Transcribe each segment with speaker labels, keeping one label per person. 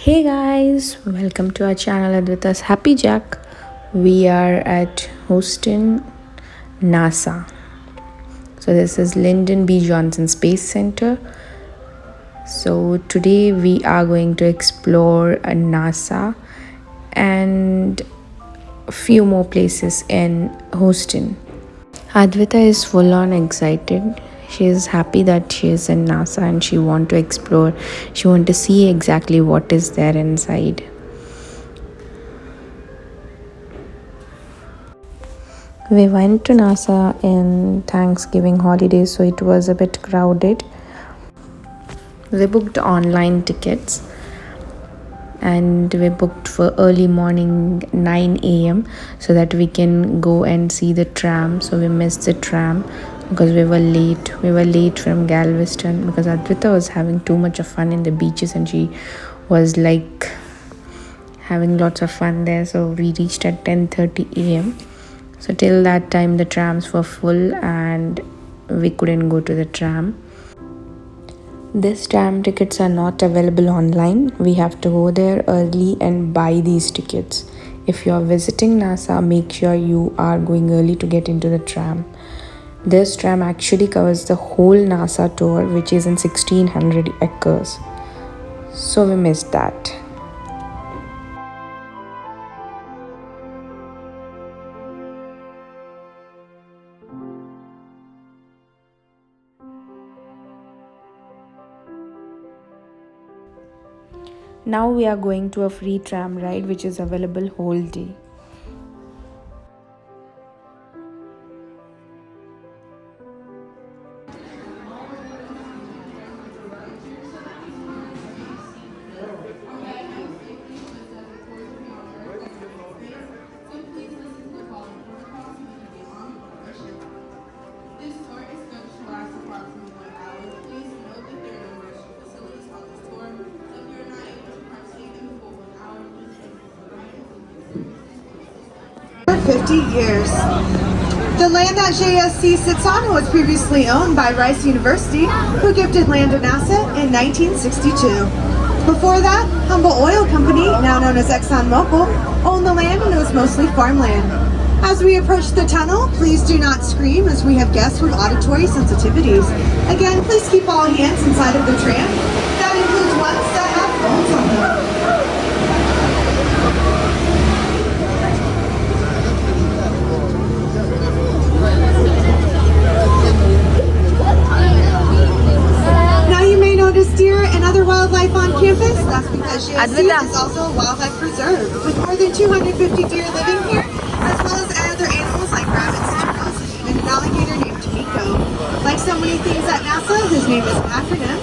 Speaker 1: Hey guys, welcome to our channel ADVITA'S Happy Jack. We are at Houston, NASA. So this is Lyndon B. Johnson Space Center. So today we are going to explore NASA and a few more places in Houston. Advita is full on excited. She is happy that she is in NASA and she want to explore. She want to see exactly what is there inside. We went to NASA in Thanksgiving holidays, so it was a bit crowded. We booked online tickets and we booked for early morning 9 a.m. so that we can go and see the tram. So we missed the tram because we were late. We were late from Galveston because Advita was having too much of fun in the beaches and she was like having lots of fun there. So we reached at 10:30 a.m. So till that time the trams were full and we couldn't go to the tram. These tram tickets are not available online. We have to go there early and buy these tickets. If you are visiting NASA, make sure you are going early to get into the tram. This tram actually covers the whole NASA tour, which is in 1600 acres. So we missed that. Now we are going to a free tram ride which is available whole day.
Speaker 2: For 50 years. The land that JSC sits on was previously owned by Rice University, who gifted land to NASA in 1962. Before that, Humble Oil Company, now known as ExxonMobil, owned the land and it was mostly farmland. As we approach the tunnel, please do not scream as we have guests with auditory sensitivities. Again, please keep all hands inside of the tram. That includes ones that have phones on them. Deer and other wildlife on campus. That's because JSC is also a wildlife preserve with more than 250 deer living here, as well as other animals like rabbits, turtles, and even an alligator named Miko. Like so many things at NASA, his name is an acronym,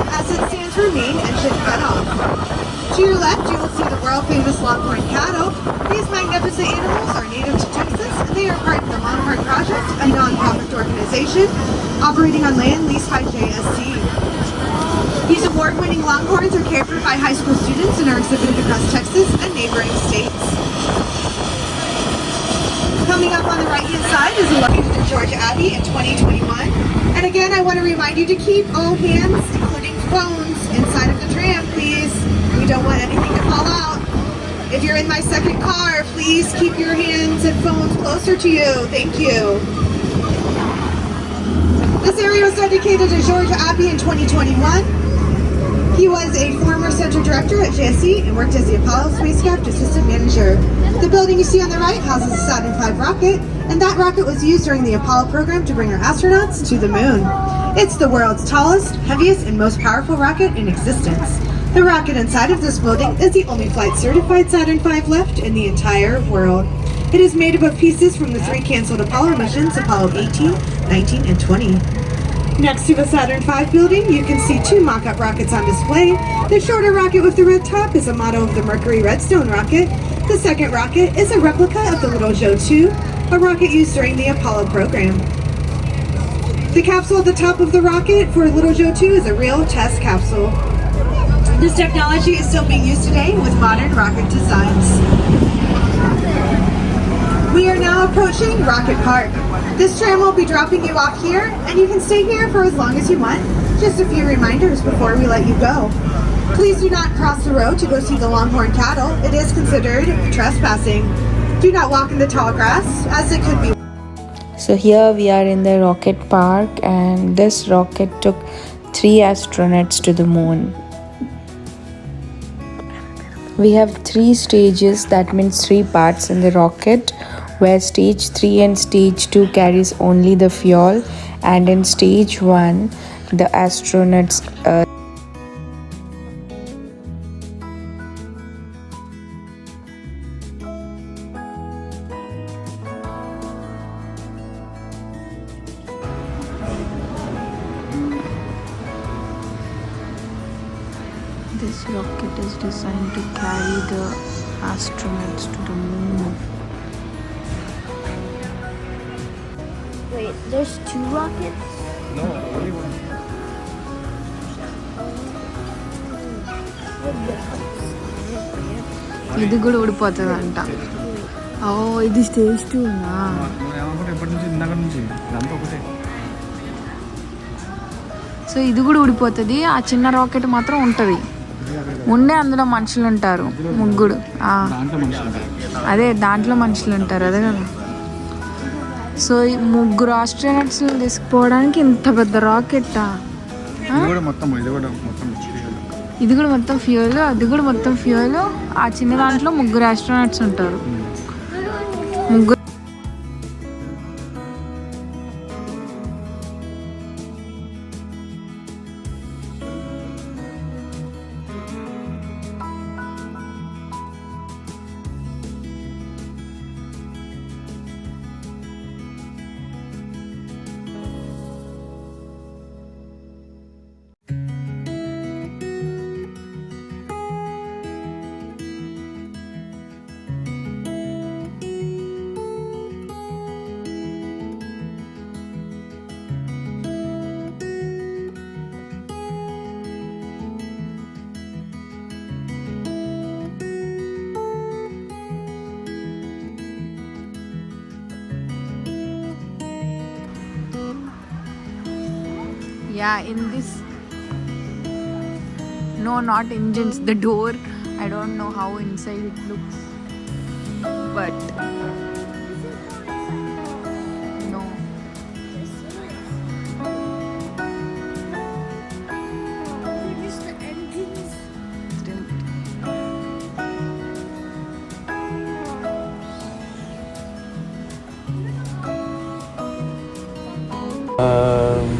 Speaker 2: as it stands for Main Engine Cutoff. To your left, you will see the world-famous longhorn cattle. These magnificent animals are native to Texas, and they are part of the Longhorn Project, a non-profit organization operating on land leased by JSC. These award-winning longhorns are cared for by high school students and are exhibited across Texas and neighboring states. Coming up on the right-hand side is located in Georgia Abbey in 2021. And again, I want to remind you to keep all hands, including phones, inside of the tram, please. We don't want anything to fall out. If you're in my second car, please keep your hands and phones closer to you. Thank you. This area was dedicated to Georgia Abbey in 2021. He was a former center director at JSC and worked as the Apollo spacecraft assistant manager. The building you see on the right houses the Saturn V rocket, and that rocket was used during the Apollo program to bring our astronauts to the moon. It's the world's tallest, heaviest, and most powerful rocket in existence. The rocket inside of this building is the only flight-certified Saturn V left in the entire world. It is made up of pieces from the 3 canceled Apollo missions, Apollo 18, 19, and 20. Next to the Saturn V building, you can see 2 mock-up rockets on display. The shorter rocket with the red top is a model of the Mercury Redstone rocket. The second rocket is a replica of the Little Joe 2, a rocket used during the Apollo program. The capsule at the top of the rocket for Little Joe 2 is a real test capsule. This technology is still being used today with modern rocket designs. We are now approaching Rocket Park. This tram will be dropping you off here, and you can stay here for as long as you want. Just a few reminders before we let you go. Please do not cross the road to go see the longhorn cattle. It is considered trespassing. Do not walk in the tall grass, as it could be.
Speaker 1: So here we are in the rocket park, and this rocket took 3 astronauts to the moon. We have 3 stages, that means 3 parts in the rocket, where stage 3 and stage 2 carries only the fuel, and in stage 1 the astronauts This rocket is designed to carry the astronauts to the moon.
Speaker 3: Wait, there's 2 rockets?
Speaker 4: No, only one.
Speaker 1: ఇది కూడా ఊడిపోతుందంట. ఓ ఇది stage 2నా?
Speaker 4: ఎప్పటి నుంచి ఇందాక నుంచి ఇదంతా ఒకటే.
Speaker 1: So ఇది కూడా ఊడిపోతుంది, ఆ చిన్న రాకెట్ మాత్రం ఉంటుంది. ఉండే అందులో మనుషులు ఉంటారు, ముగ్గురు. అదే దాంట్లో మనుషులు ఉంటారు, అదే కదా. సో ఈ ముగ్గురు ఆస్ట్రోనట్స్ తీసుకుపోవడానికి ఇంత పెద్ద రాకెట్టా?
Speaker 4: ఇది కూడా మొత్తం
Speaker 1: ఫ్యూయల్, అది కూడా మొత్తం ఫ్యూయల్. ఆ చిన్న దాంట్లో ముగ్గురు ఆస్ట్రోనట్స్ ఉంటారు. ముగ్గురు Yeah, in this, no, not engines, the door, I don't know how inside it looks, but no.
Speaker 3: Just the engines.
Speaker 4: Um,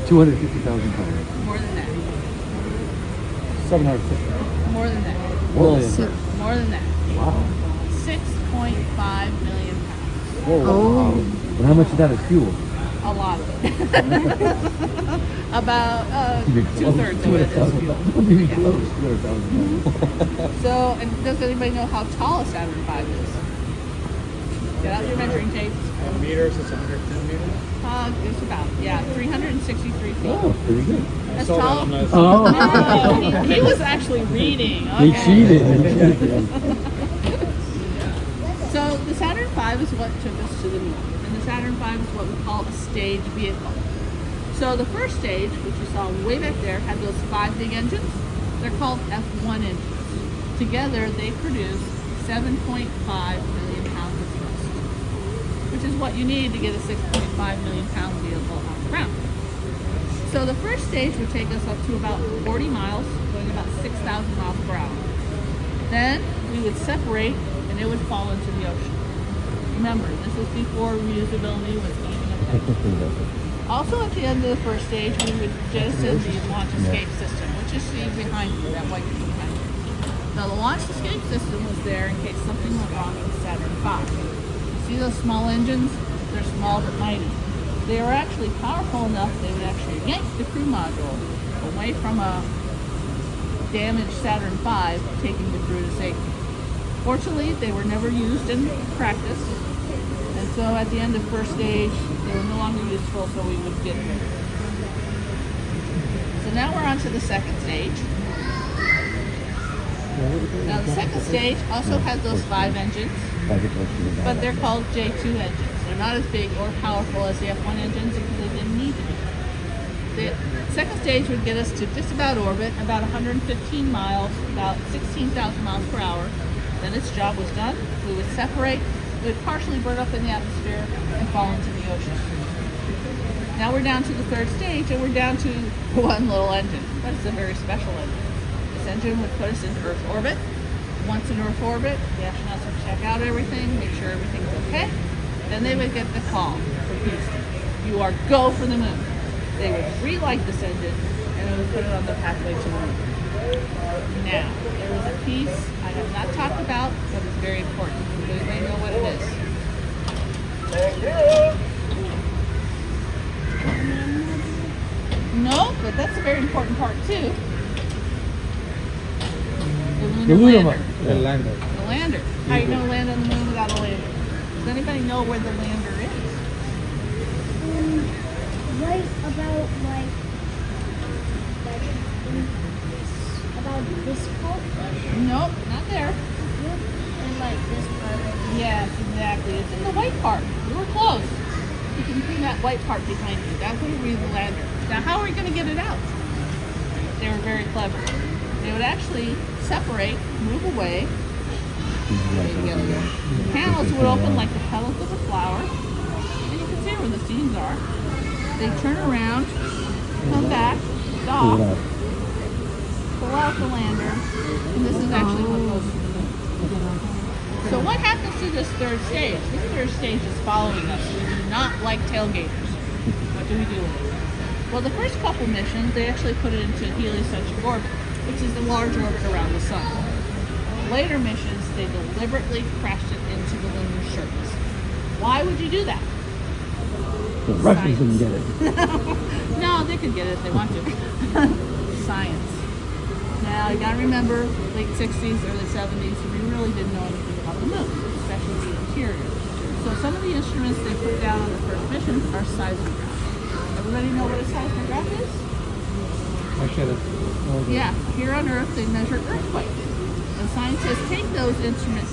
Speaker 4: 250,000 pounds.
Speaker 5: More than that.
Speaker 4: 750.
Speaker 5: More than that.
Speaker 4: Million.
Speaker 5: More than that.
Speaker 4: Wow.
Speaker 5: 6.5 million pounds.
Speaker 4: Whoa.
Speaker 1: Oh.
Speaker 4: And how much of that is fuel?
Speaker 5: A lot of it. About 2/3 of it is fuel.
Speaker 4: Maybe close. 200,000.
Speaker 5: So, and does anybody know how tall a Saturn V is? Get out your measuring tape.
Speaker 4: Meters, it's 110 meters.
Speaker 5: It's about, 363 feet.
Speaker 4: Oh, pretty good.
Speaker 5: That's tall.
Speaker 4: Oh.
Speaker 5: He was actually reading.
Speaker 4: He
Speaker 5: Okay.
Speaker 4: cheated.
Speaker 5: So the Saturn V is what took us to the moon. And the Saturn V is what we call a stage vehicle. So the first stage, which you saw way back there, had those 5 big engines. They're called F1 engines. Together they produce 7.5 million pounds of thrust, which is what you need to get a 6.5 million pound vehicle off the ground. So the first stage would take us up to about 40 miles, going about 6,000 miles per hour. Then we would separate and it would fall into the ocean. Remember, this is before reusability was even a thing. Also at the end of the first stage, we would jettison the launch escape system, which you see behind you, that white thing behind you. Now the launch escape system was there in case something went wrong with the Saturn V. See those small engines? They're small but mighty. They were actually powerful enough they would actually yank the crew module away from a damaged Saturn V, taking the crew to safety. Fortunately, they were never used in practice, and so at the end of first stage, they were no longer useful, so we would get rid of them. So now we're on to the second stage. Now the second stage also has those 5 engines, but they're called J2 engines. They're not as big or powerful as the F1 engines because they didn't need to be. The second stage would get us to just about orbit, about 115 miles, about 16,000 miles per hour. Then its job was done. We would separate, we would partially burn up in the atmosphere and fall into the ocean. Now we're down to the third stage, and we're down to one little engine, but it's a very special engine. This engine would put us in Earth orbit. Once in Earth orbit, the astronauts would check out everything, make sure everything's okay. Then they would get the call from Houston. You are go for the moon. They would relight this engine, and it would put it on the pathway to the moon. Now, there was a piece I have not talked about, but it's very important. You may know what it is. No, but that's a very important part too. The lunar lander.
Speaker 4: The lander.
Speaker 5: The lander. How are you going to land on the moon without a lander? Does anybody know where the lander is?
Speaker 3: Right about about this part.
Speaker 5: Nope, not there.
Speaker 3: And like this part.
Speaker 5: Yes, exactly. It's in the white part. You were close. You can see that white part behind you. That's where we the lander. Now, how are we going to get it out? They were very clever. They would actually separate, move away. The panels would open like the petals of a flower. And you can see where the seams are. They turn around, come back, stop, pull out the lander, and this is actually what goes to the moon. So what happens to this third stage? This third stage is following us. We do not like tailgaters. What do we do with it? Well, the first couple missions, they actually put it into heliocentric orbit, which is the large orbit around the sun. Later missions, they deliberately crashed it into the lunar surface. Why would you do that?
Speaker 4: The Russians didn't get it.
Speaker 5: No, they could get it if they want to. Science. Now, you gotta remember, late 60s, early 70s, we really didn't know anything about the moon, especially the interior. So some of the instruments they put down on the first mission are seismograph. Everybody know what a seismograph is?
Speaker 4: I should have.
Speaker 5: Yeah, here on Earth, they measure earthquakes. And scientists take those instruments,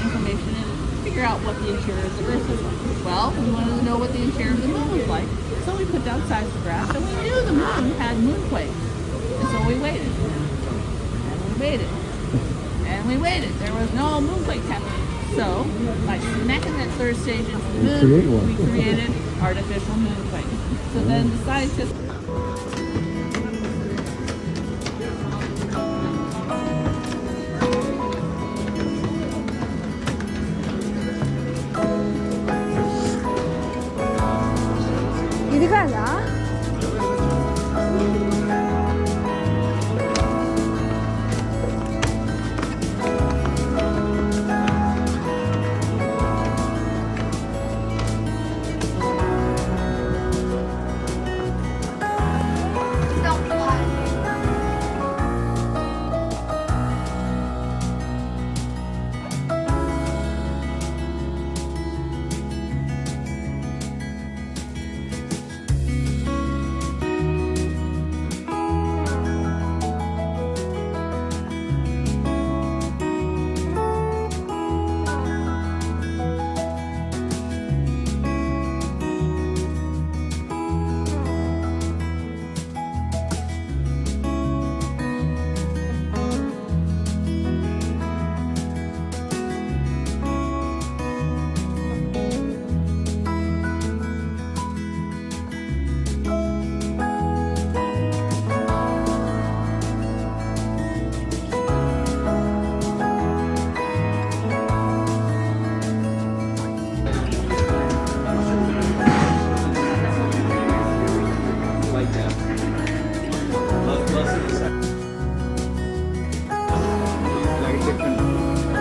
Speaker 5: information, and figure out what the interior of the Earth is like. Well, we wanted to know what the interior of the moon was like, so we put down seismographs, and we knew the moon had moonquakes. And so we waited. And we waited. And we waited. There was no moonquake happening. So, by smacking that third stage into the moon, we created artificial moonquakes. So then the scientists...
Speaker 3: ఇది కాదా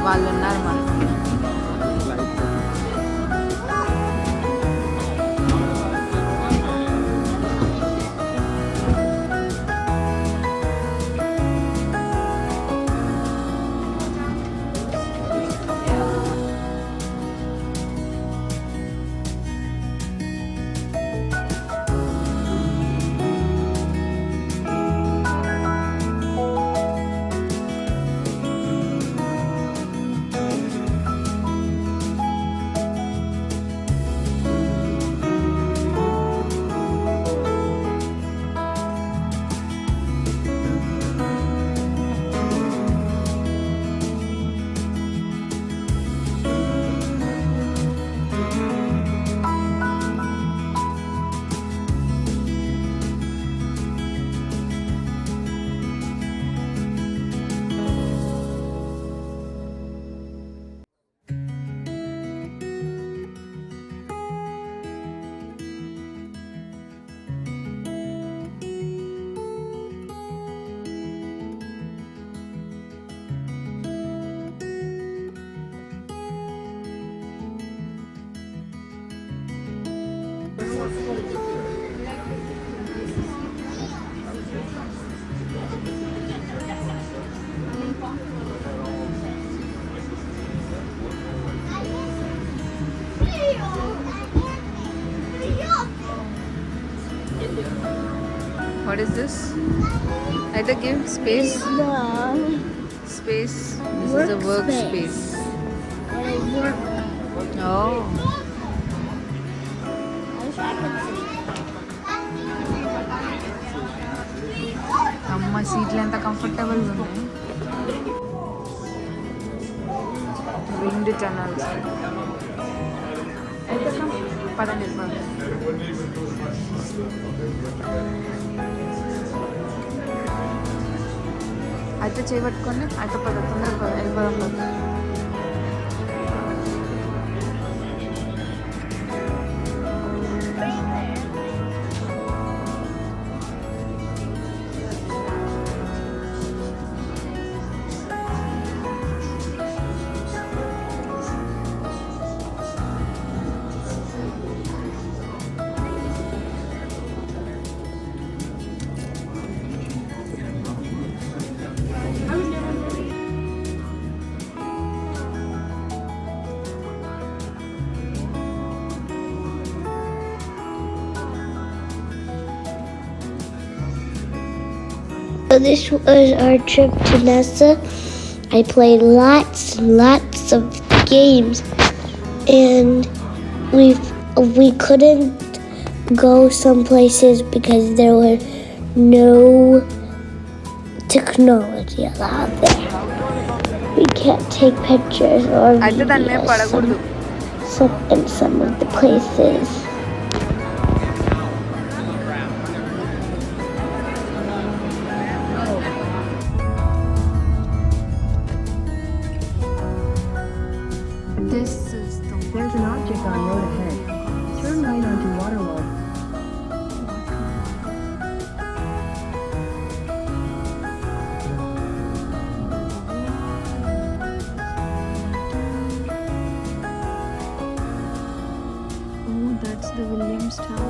Speaker 5: వాళ్ళు ఉన్నారు మనకి.
Speaker 1: What is this? Either give space.
Speaker 3: The
Speaker 1: Space. This is the workspace. Oh.
Speaker 3: I wish I could see.
Speaker 1: అమ్మ సీట్లు ఎంత కంఫర్టబుల్గా ఉన్నాయి. Wind tunnels. పదండి అయితే చేయబట్టుకోండి. అయితే తొందరగా వెళ్ళిపోదాం.
Speaker 6: So this was our trip to NASA. I played lots and lots of games, and we couldn't go some places because there were no technology allowed there. We can't take pictures or videos in some of the places.
Speaker 1: This is the
Speaker 7: There's an object on road ahead. Turn right onto WATERWALL.
Speaker 1: Oh, that's the Williams Tower.